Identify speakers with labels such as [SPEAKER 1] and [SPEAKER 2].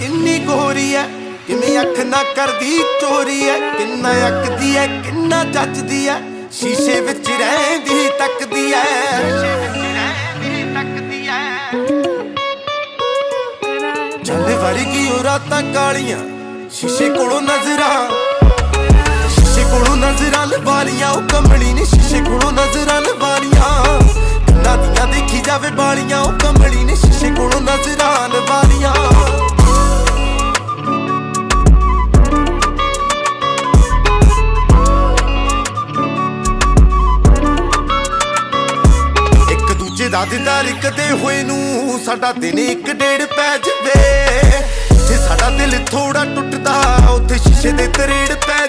[SPEAKER 1] किन्नी गोरी है, किवें अख ना करदी चोरी है, किन्ना अकदी है किन्ना जचदी है, शीशे विच रहिंदी तकदी है, चल वर्गी ओ रातां कालियां शीशे कोलों नजरां, शीशे कोलों नजरां लवा लियां ओ कमली ने, शीशे कोलों नजरां लवा लियां, कन्नां दियां देखी जावे बालियां ओ कमली ने, शीशे कोलों नजरां लवा लियां। दा दीदार कदे होए नूं साडा दिन एक डेढ़ पै जवे, जे साडा दिल थोड़ा टुटदा उत्थे शीशे दे तरेड़ पै।